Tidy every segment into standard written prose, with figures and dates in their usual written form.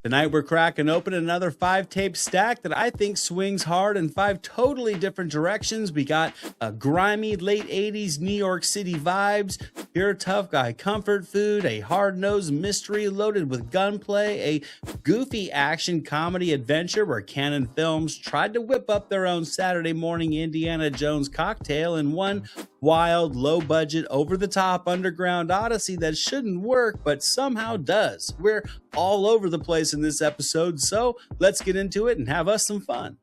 Tonight we're cracking open another 5-tape stack that I think swings hard in 5 totally different directions. We got a grimy late 80s New York City vibes, pure tough guy comfort food, a hard-nosed mystery loaded with gunplay, a goofy action comedy adventure where Cannon Films tried to whip up their own Saturday morning Indiana Jones cocktail, and one wild, low-budget, over-the-top underground odyssey that shouldn't work but somehow does. We're all over the place in this episode, so let's get into it and have us some fun.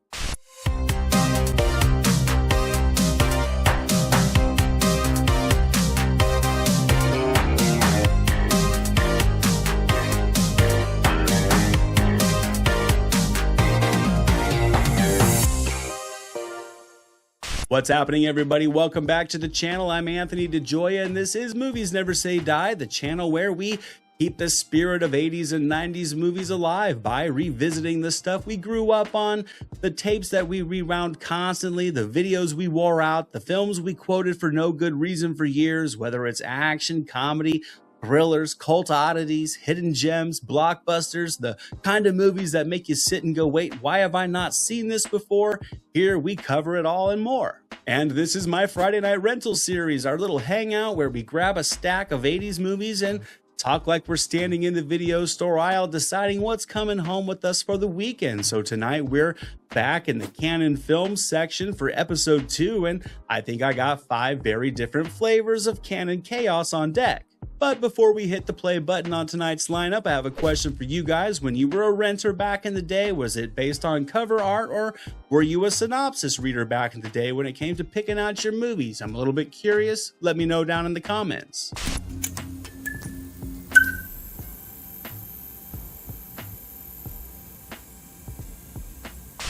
What's happening, everybody? Welcome back to the channel. I'm Anthony DeJoya, and this is Movies Never Say Die, the channel where we keep the spirit of 80s and 90s movies alive by revisiting the stuff we grew up on, the tapes that we rewound constantly, the videos we wore out, the films we quoted for no good reason for years, whether it's action, comedy, thrillers, cult oddities, hidden gems, blockbusters, the kind of movies that make you sit and go, wait, why have I not seen this before? Here we cover it all and more. And this is my Friday Night Rental series, our little hangout where we grab a stack of 80s movies and talk like we're standing in the video store aisle deciding what's coming home with us for the weekend. So tonight we're back in the Cannon Films section for episode 2, and I think I got 5 very different flavors of Cannon chaos on deck. But before we hit the play button on tonight's lineup, I have a question for you guys. When you were a renter back in the day, was it based on cover art, or were you a synopsis reader back in the day when it came to picking out your movies? I'm a little bit curious. Let me know down in the comments.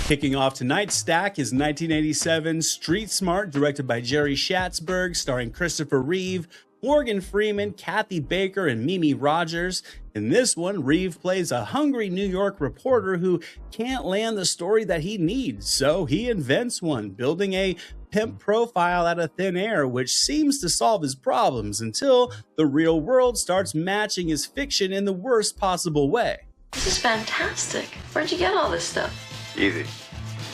Kicking off tonight's stack is 1987 Street Smart, directed by Jerry Schatzberg, starring Christopher Reeve, Morgan Freeman, Kathy Baker, and Mimi Rogers. In this one, Reeve plays a hungry New York reporter who can't land the story that he needs, so he invents one, building a pimp profile out of thin air, which seems to solve his problems until the real world starts matching his fiction in the worst possible way. This is fantastic. Where'd you get all this stuff? Easy.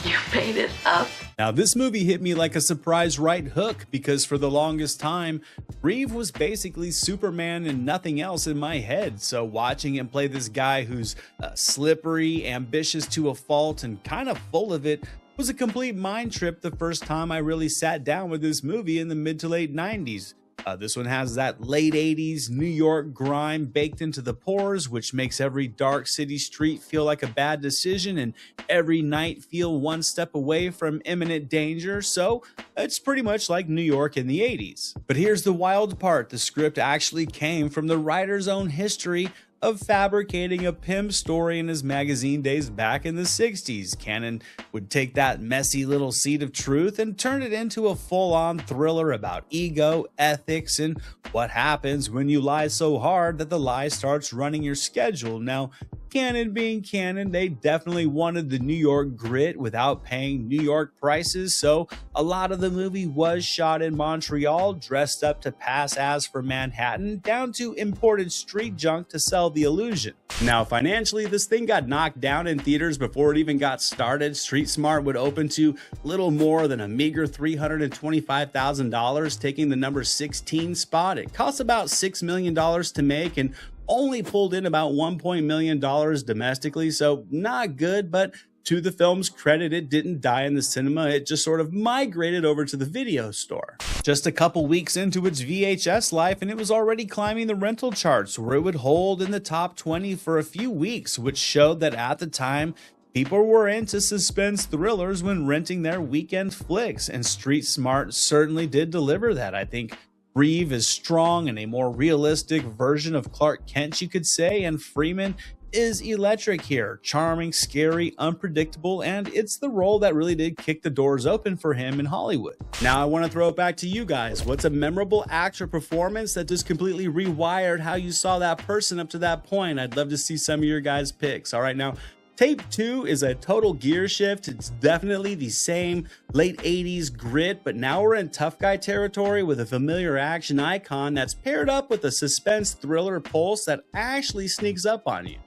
You made it up. Now, this movie hit me like a surprise right hook because for the longest time, Reeve was basically Superman and nothing else in my head. So watching him play this guy who's slippery, ambitious to a fault, and kind of full of it was a complete mind trip the first time I really sat down with this movie in the mid to late 90s. This one has that late 80s New York grime baked into the pores, which makes every dark city street feel like a bad decision and every night feel one step away from imminent danger. So it's pretty much like New York in the 80s. But here's the wild part. The script actually came from the writer's own history of fabricating a pimp story in his magazine days back in the 60s. Cannon would take that messy little seed of truth and turn it into a full-on thriller about ego, ethics, and what happens when you lie so hard that the lie starts running your schedule. Now, Cannon being Cannon, they definitely wanted the New York grit without paying New York prices, so a lot of the movie was shot in Montreal, dressed up to pass as for Manhattan, down to imported street junk to sell the illusion. Now, financially, this thing got knocked down in theaters before it even got started. Street Smart would open to little more than a meager $325,000, taking the number 16 spot. It cost about $6 million to make and only pulled in about $1 million domestically, so not good, but to the film's credit, it didn't die in the cinema. It just sort of migrated over to the video store. Just a couple weeks into its VHS life, and it was already climbing the rental charts, where it would hold in the top 20 for a few weeks, which showed that at the time, people were into suspense thrillers when renting their weekend flicks, and Street Smart certainly did deliver that. I think Reeve is strong and a more realistic version of Clark Kent, you could say, and Freeman is electric here, charming, scary, unpredictable, and it's the role that really did kick the doors open for him in Hollywood. Now I want to throw it back to you guys. What's a memorable actor performance that just completely rewired how you saw that person up to that point? I'd love to see some of your guys' picks. All right, now Tape 2 is a total gear shift. It's definitely the same late 80s grit, but now we're in tough guy territory with a familiar action icon that's paired up with a suspense thriller pulse that actually sneaks up on you.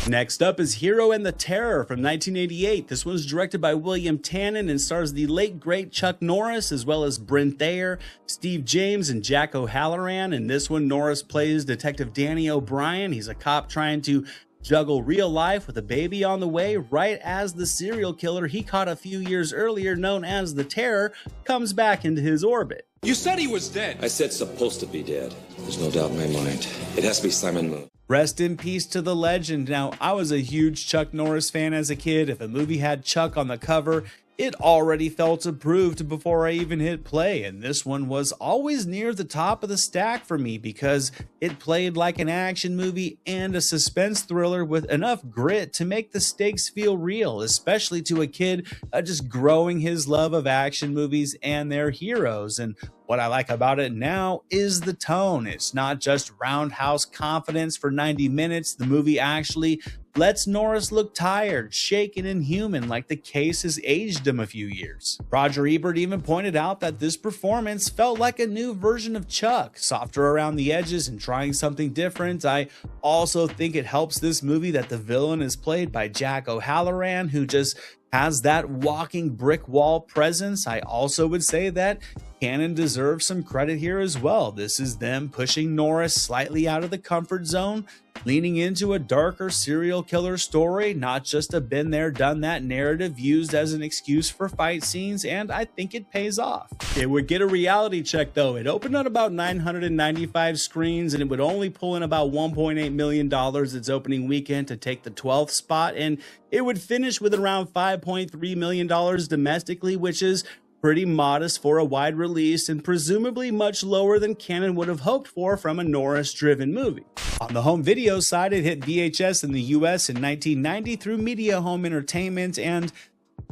Next up is Hero and the Terror from 1988. This one's directed by William Tannen and stars the late great Chuck Norris, as well as Brent Thayer, Steve James, and Jack O'Halloran. In this one, Norris plays Detective Danny O'Brien. He's a cop trying to juggle real life with a baby on the way right as the serial killer he caught a few years earlier, known as the Terror, comes back into his orbit. You said he was dead. I said supposed to be dead. There's no doubt in my mind. It has to be Simon Moon. Rest in peace to the legend. Now, I was a huge Chuck Norris fan as a kid. If a movie had Chuck on the cover, it already felt approved before I even hit play, and this one was always near the top of the stack for me because it played like an action movie and a suspense thriller with enough grit to make the stakes feel real, especially to a kid just growing his love of action movies and their heroes. And what I like about it now is the tone. It's not just roundhouse confidence for 90 minutes. The movie actually lets Norris look tired, shaken, and human, like the case has aged him a few years. Roger Ebert even pointed out that this performance felt like a new version of Chuck, softer around the edges and trying something different. I also think it helps this movie that the villain is played by Jack O'Halloran, who just has that walking brick wall presence. I also would say that Cannon deserves some credit here as well. This is them pushing Norris slightly out of the comfort zone, leaning into a darker serial killer story, not just a been there, done that narrative used as an excuse for fight scenes, and I think it pays off. It would get a reality check though. It opened on about 995 screens and it would only pull in about $1.8 million its opening weekend to take the 12th spot, and it would finish with around $5.3 million domestically, which is pretty modest for a wide release and presumably much lower than Cannon would have hoped for from a Norris-driven movie. On the home video side, it hit VHS in the US in 1990 through Media Home Entertainment, and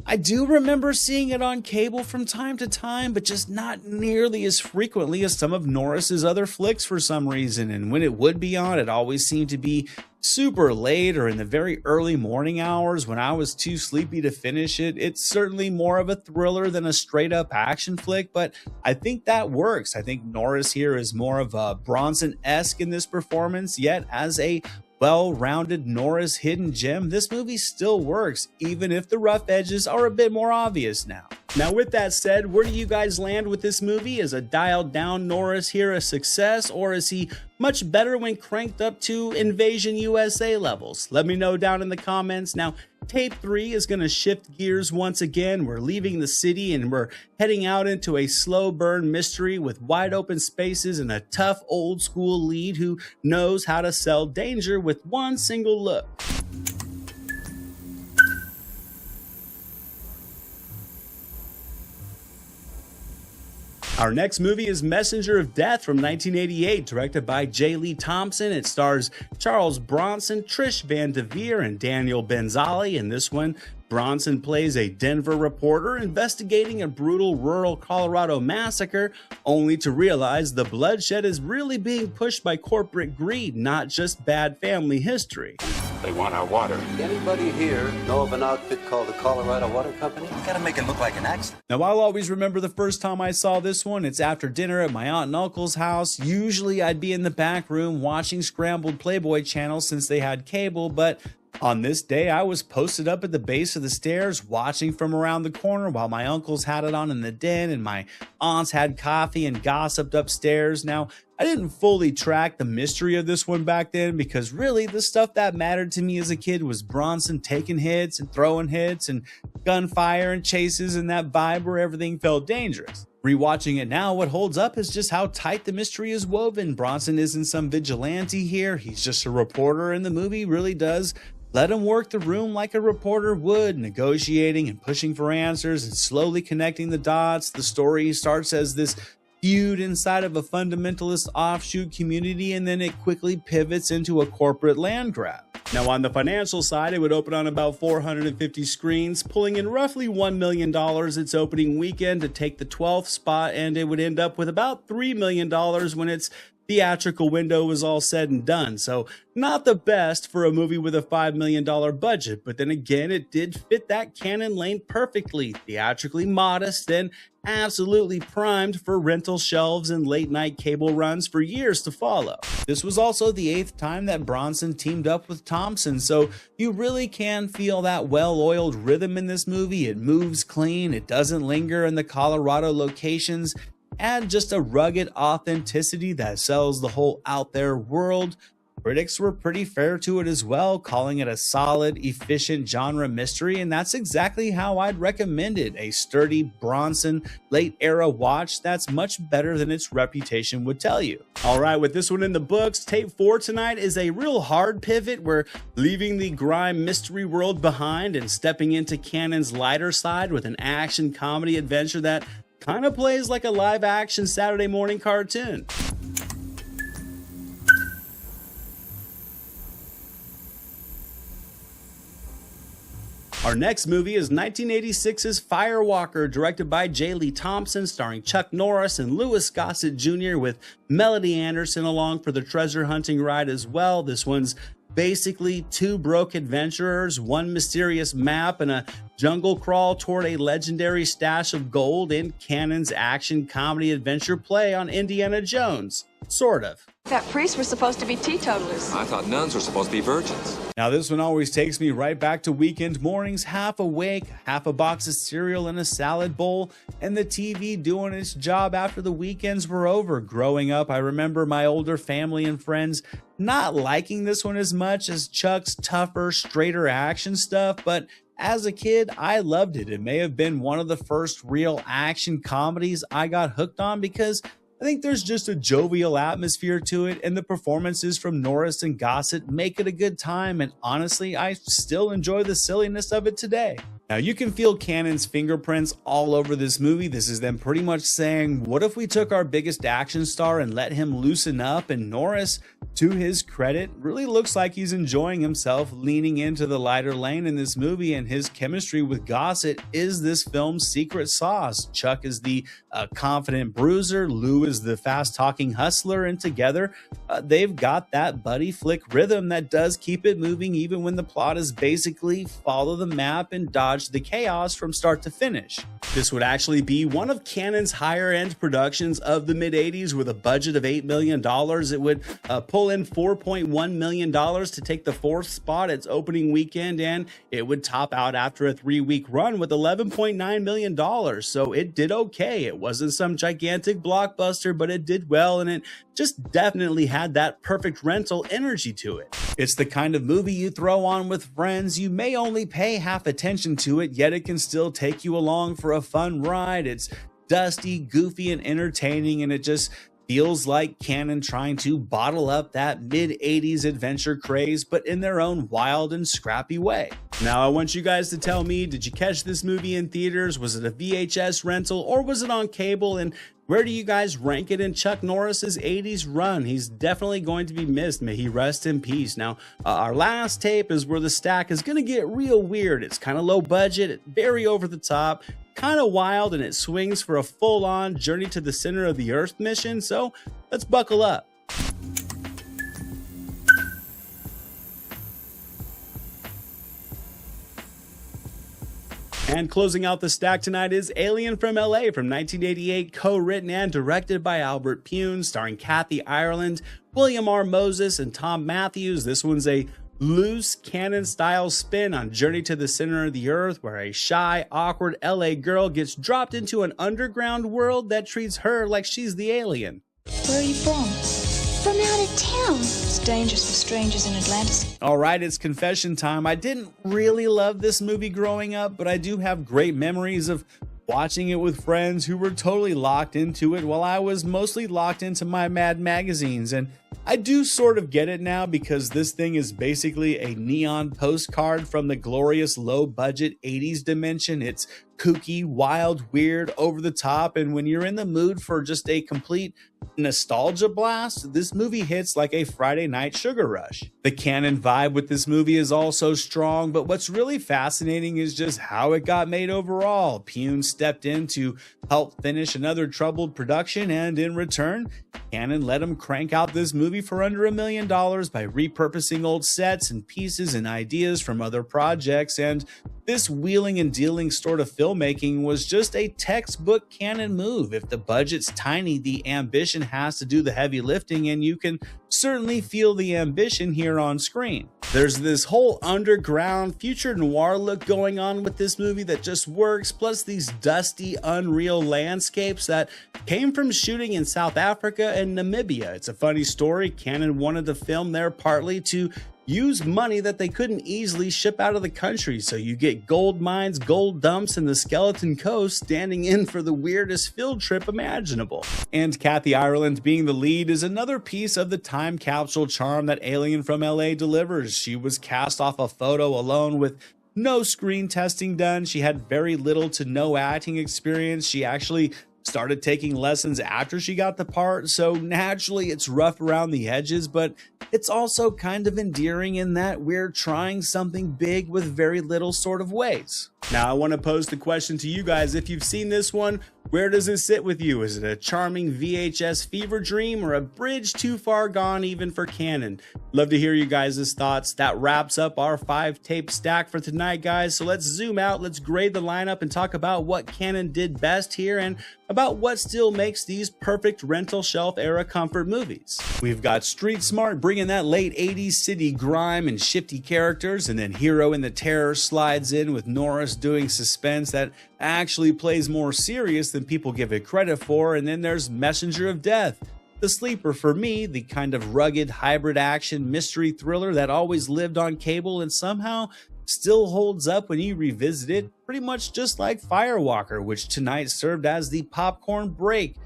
I do remember seeing it on cable from time to time, but just not nearly as frequently as some of Norris's other flicks for some reason. And when it would be on, it always seemed to be super late or in the very early morning hours when I was too sleepy to finish it. It's certainly more of a thriller than a straight up action flick, but I think that works. I think Norris here is more of a Bronson-esque in this performance, yet as a well-rounded Norris hidden gem, this movie still works, even if the rough edges are a bit more obvious now. Now, with that said, where do you guys land with this movie? Is a dialed down Norris here a success, or is he much better when cranked up to Invasion USA levels? Let me know down in the comments. Now, Tape 3 is going to shift gears once again. We're leaving the city and we're heading out into a slow burn mystery with wide open spaces and a tough old school lead who knows how to sell danger with one single look. Our next movie is Messenger of Death from 1988, directed by J. Lee Thompson. It stars Charles Bronson, Trish Van Devere, and Daniel Benzali. In this one, Bronson plays a Denver reporter investigating a brutal rural Colorado massacre, only to realize the bloodshed is really being pushed by corporate greed, not just bad family history. They want our water. Anybody here know of an outfit called the Colorado Water Company? You gotta make it look like an accident. Now, I'll always remember the first time I saw this one. It's after dinner at my aunt and uncle's house. Usually I'd be in the back room watching scrambled Playboy channels since they had cable, but on this day, I was posted up at the base of the stairs watching from around the corner while my uncles had it on in the den and my aunts had coffee and gossiped upstairs. Now, I didn't fully track the mystery of this one back then because really the stuff that mattered to me as a kid was Bronson taking hits and throwing hits and gunfire and chases and that vibe where everything felt dangerous. Rewatching it now, what holds up is just how tight the mystery is woven. Bronson isn't some vigilante here. He's just a reporter, and the movie really does let him work the room like a reporter would, negotiating and pushing for answers and slowly connecting the dots. The story starts as this feud inside of a fundamentalist offshoot community, and then it quickly pivots into a corporate land grab. Now, on the financial side, it would open on about 450 screens, pulling in roughly $1 million its opening weekend to take the 12th spot, and it would end up with about $3 million when its theatrical window was all said and done. So not the best for a movie with a $5 million budget, but then again, it did fit that canon lane perfectly, theatrically modest and absolutely primed for rental shelves and late night cable runs for years to follow. This was also the 8th time that Bronson teamed up with Thompson, so you really can feel that well-oiled rhythm in this movie. It moves clean, it doesn't linger in the Colorado locations, and just a rugged authenticity that sells the whole out there world. Critics were pretty fair to it as well, calling it a solid, efficient genre mystery, and that's exactly how I'd recommend it. A sturdy Bronson late-era watch that's much better than its reputation would tell you. All right, with this one in the books, tape 4 tonight is a real hard pivot. We're leaving the grime mystery world behind and stepping into canon's lighter side with an action comedy adventure that kind of plays like a live-action Saturday morning cartoon. Our next movie is 1986's Firewalker, directed by J. Lee Thompson, starring Chuck Norris and Louis Gossett Jr., with Melody Anderson along for the treasure hunting ride as well. This one's basically 2 broke adventurers, 1 mysterious map, and a jungle crawl toward a legendary stash of gold in canon's action comedy adventure play on Indiana Jones. Sort of. That priests were supposed to be teetotalers. I thought nuns were supposed to be virgins. Now this one always takes me right back to weekend mornings, half awake, half a box of cereal in a salad bowl, and the TV doing its job after the weekends were over. Growing up, I remember my older family and friends not liking this one as much as Chuck's tougher, straighter action stuff, but as a kid, I loved it. It may have been one of the first real action comedies I got hooked on because I think there's just a jovial atmosphere to it, and the performances from Norris and Gossett make it a good time, and honestly, I still enjoy the silliness of it today. Now, you can feel Canon's fingerprints all over this movie. This is them pretty much saying, what if we took our biggest action star and let him loosen up? And Norris, to his credit, really looks like he's enjoying himself, leaning into the lighter lane in this movie, and his chemistry with Gossett is this film's secret sauce. Chuck is the confident bruiser, Lou is the fast-talking hustler, and together they've got that buddy flick rhythm that does keep it moving even when the plot is basically follow the map and dodge the chaos from start to finish. This would actually be one of Canon's higher-end productions of the mid-80s with a budget of $8 million. It would pull in $4.1 million to take the 4th spot its opening weekend, and it would top out after a 3-week run with $11.9 million. So it did okay. It wasn't some gigantic blockbuster, but it did well, and it just definitely had that perfect rental energy to it. It's the kind of movie you throw on with friends. You may only pay half attention to it, yet it can still take you along for a fun ride. It's dusty, goofy, and entertaining, and it just feels like Canon trying to bottle up that mid-80s adventure craze, but in their own wild and scrappy way. Now, I want you guys to tell me, did you catch this movie in theaters? Was it a VHS rental, or was it on cable? And where do you guys rank it in Chuck Norris's 80s run? He's definitely going to be missed. May he rest in peace. Now, our last tape is where the stack is going to get real weird. It's kind of low budget, very over the top, kind of wild, and it swings for a full-on journey to the center of the Earth mission. So let's buckle up. And closing out the stack tonight is Alien from LA from 1988, co-written and directed by Albert Pune, starring Kathy Ireland, William R. Moses, and Tom Matthews. This one's a loose Canon-style spin on Journey to the Center of the Earth, where a shy, awkward LA girl gets dropped into an underground world that treats her like she's the alien. Where are you from? From out of town. It's dangerous for strangers in Atlantis. All right, it's confession time. I didn't really love this movie growing up, but I do have great memories of watching it with friends who were totally locked into it while I was mostly locked into my Mad magazines. And I do sort of get it now because this thing is basically a neon postcard from the glorious low-budget 80s dimension. It's kooky, wild, weird, over the top, and when you're in the mood for just a complete nostalgia blast, this movie hits like a Friday night sugar rush. The Canon vibe with this movie is also strong, but what's really fascinating is just how it got made overall. Pune stepped in to help finish another troubled production, and in return, Cannon let him crank out this movie for under $1 million by repurposing old sets and pieces and ideas from other projects, and this wheeling and dealing sort of filmmaking was just a textbook Cannon move. If the budget's tiny, the ambition has to do the heavy lifting, and you can certainly feel the ambition here on screen. There's this whole underground future noir look going on with this movie that just works, plus these dusty, unreal landscapes that came from shooting in South Africa and Namibia. It's a funny story. Cannon wanted to film there partly to use money that they couldn't easily ship out of the country, so you get gold mines, gold dumps, and the Skeleton Coast standing in for the weirdest field trip imaginable. And Kathy Ireland being the lead is another piece of the time capsule charm that Alien from LA delivers. She was cast off a photo alone with no screen testing done. She had very little to no acting experience. She actually started taking lessons after she got the part, so naturally it's rough around the edges, but it's also kind of endearing in that we're trying something big with very little sort of ways. Now I want to pose the question to you guys: if you've seen this one, where does it sit with you? Is it a charming VHS fever dream or a bridge too far gone even for Cannon? Love to hear you guys' thoughts. That wraps up our 5-tape stack for tonight, guys. So let's zoom out, let's grade the lineup and talk about what Cannon did best here and about what still makes these perfect rental shelf era comfort movies. We've got Street Smart bringing that late 80s city grime and shifty characters, and then Hero in the Terror slides in with Norris doing suspense that actually plays more serious than people give it credit for, and then there's Messenger of Death, the sleeper for me, the kind of rugged hybrid action mystery thriller that always lived on cable and somehow still holds up when you revisit it, pretty much just like Firewalker, which tonight served as the popcorn break.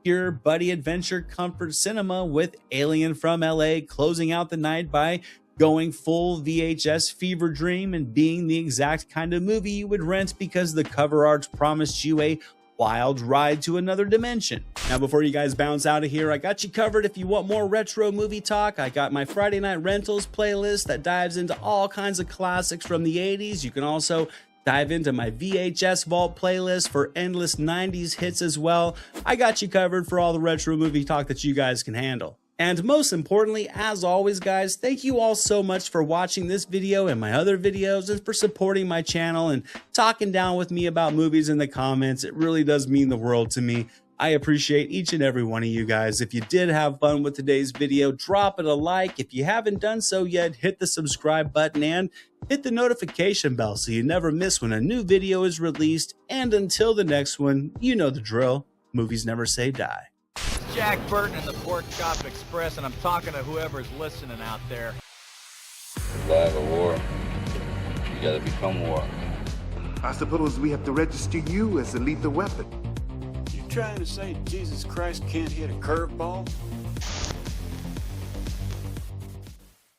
Pure buddy adventure comfort cinema, with Alien from LA closing out the night by going full VHS fever dream and being the exact kind of movie you would rent because the cover art promised you a wild ride to another dimension. Now, before you guys bounce out of here, I got you covered if you want more retro movie talk. I got my Friday Night Rentals playlist that dives into all kinds of classics from the 80s. You can also dive into my VHS Vault playlist for endless 90s hits as well. I got you covered for all the retro movie talk that you guys can handle. And most importantly, as always, guys, thank you all so much for watching this video and my other videos, and for supporting my channel and talking down with me about movies in the comments. It really does mean the world to me. I appreciate each and every one of you guys. If you did have fun with today's video, drop it a like. If you haven't done so yet, hit the subscribe button and hit the notification bell so you never miss when a new video is released. And until the next one, you know the drill. Movies never say die. Jack Burton in the Pork Chop Express, and I'm talking to whoever's listening out there. Survive a war, you gotta become war. I suppose we have to register you as a lethal weapon. You trying to say Jesus Christ can't hit a curveball?